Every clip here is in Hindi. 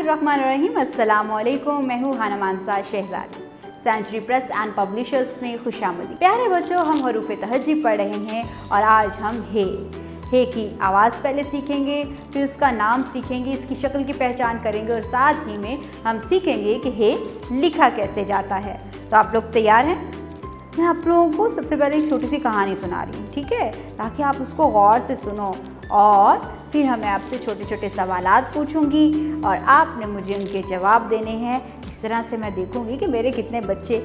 बिस्मिल्लाहिर्रहमानिर्रहीम। अस्सलामुअलैकुम। मैं हूँ Hana Mansa Shahzad. Century Press and Publishers में खुशामदी। प्यारे बच्चों, हम हरूफ तहज्जी पढ़ रहे हैं और आज हम हे की आवाज़ पहले सीखेंगे, फिर उसका नाम सीखेंगे, इसकी शक्ल की पहचान करेंगे और साथ ही में हम सीखेंगे कि हे लिखा कैसे जाता है। तो आप लोग तैयार हैं? मैं आप लोगों को सबसे पहले एक छोटी सी कहानी सुना रही हूँ, ठीक है, ताकि आप उसको गौर से सुनो और फिर मैं आपसे छोटे छोटे सवालात पूछूंगी और आपने मुझे उनके जवाब देने हैं। इस तरह से मैं देखूंगी कि मेरे कितने बच्चे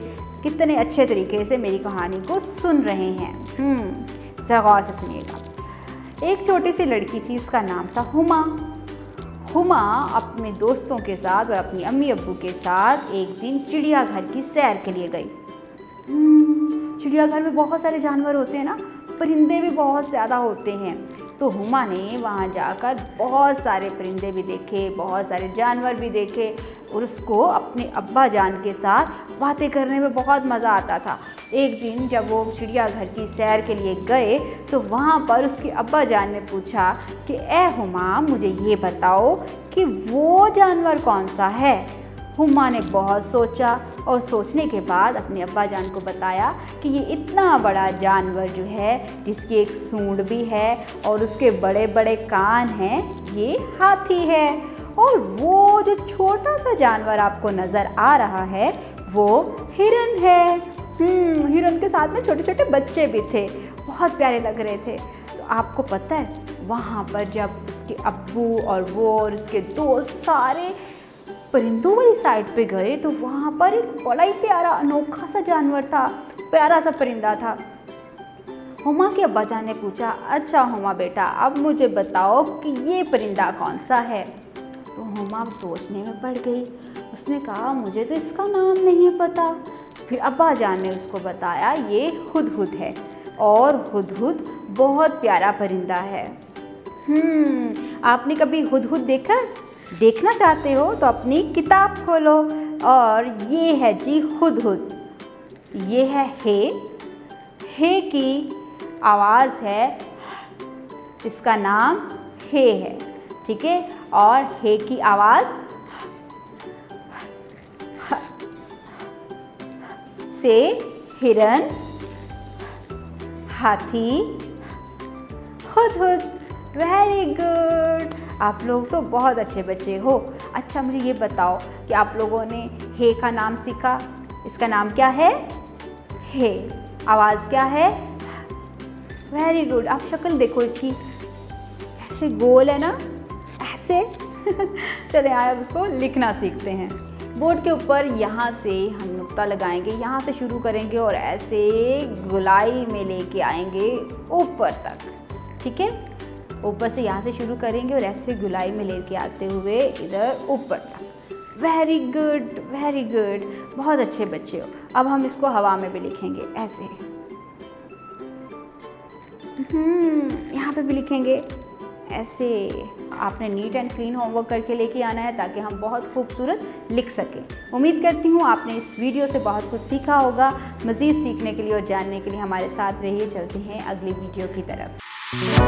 कितने अच्छे तरीके से मेरी कहानी को सुन रहे हैं। जरा गौर से सुनिएगा। एक छोटी सी लड़की थी, उसका नाम था हुमा। हुमा अपने दोस्तों के साथ और अपनी अम्मी अब्बू के साथ एक दिन चिड़ियाघर की सैर के लिए गई। चिड़ियाघर में बहुत सारे जानवर होते हैं ना, परिंदे भी बहुत ज़्यादा होते हैं। तो हुमा ने वहाँ जाकर बहुत सारे परिंदे भी देखे, बहुत सारे जानवर भी देखे और उसको अपने अब्बा जान के साथ बातें करने में बहुत मज़ा आता था। एक दिन जब वो चिड़ियाघर की सैर के लिए गए तो वहाँ पर उसके अब्बा जान ने पूछा कि ए हुमा, मुझे ये बताओ कि वो जानवर कौन सा है। हुमा ने बहुत सोचा और सोचने के बाद अपने अब्बा जान को बताया कि ये इतना बड़ा जानवर जो है, जिसकी एक सूंड भी है और उसके बड़े बड़े कान हैं, ये हाथी है। और वो जो छोटा सा जानवर आपको नज़र आ रहा है वो हिरन है। हिरन के साथ में छोटे छोटे बच्चे भी थे, बहुत प्यारे लग रहे थे। तो आपको पता है, वहाँ पर जब उसके अब्बू और वो और उसके दोस्त सारे परिंदों वाली साइड पे गए तो वहाँ पर एक बड़ा ही प्यारा अनोखा सा जानवर था, प्यारा सा परिंदा था। हुमा के अब्बा जान ने पूछा, अच्छा हुमा बेटा, अब मुझे बताओ कि ये परिंदा कौन सा है। तो हुमा सोचने में पड़ गई। उसने कहा, मुझे तो इसका नाम नहीं पता। फिर अब्बा जान ने उसको बताया, ये हुदहुद है और हुदहुद बहुत प्यारा परिंदा है। आपने कभी हुदहुद देखना चाहते हो तो अपनी किताब खोलो और ये है जी हुदहुद। ये है हे की आवाज़ है, इसका नाम हे है, ठीक है। और हे की आवाज़ से हिरन, हाथी, हुदहुद। वेरी गुड, आप लोग तो बहुत अच्छे बच्चे हो। अच्छा, मुझे ये बताओ कि आप लोगों ने हे का नाम सीखा, इसका नाम क्या है? हे। आवाज़ क्या है? Very good. आप शक्ल देखो इसकी, ऐसे गोल है ना, ऐसे। चले आए, अब उसको लिखना सीखते हैं। बोर्ड के ऊपर यहाँ से हम नुक्ता लगाएंगे, यहाँ से शुरू करेंगे और ऐसे गोलाई में लेके आएंगे ऊपर तक, ठीक है। ऊपर से यहाँ से शुरू करेंगे और ऐसे गोलाई में लेके आते हुए इधर ऊपर तक। वेरी गुड, वेरी गुड, बहुत अच्छे बच्चे हो। अब हम इसको हवा में भी लिखेंगे ऐसे। यहाँ पे भी लिखेंगे ऐसे। आपने नीट एंड क्लीन होमवर्क करके लेके आना है ताकि हम बहुत खूबसूरत लिख सकें। उम्मीद करती हूँ आपने इस वीडियो से बहुत कुछ सीखा होगा। मज़ीद सीखने के लिए और जानने के लिए हमारे साथ रहिए। चलते हैं अगली वीडियो की तरफ।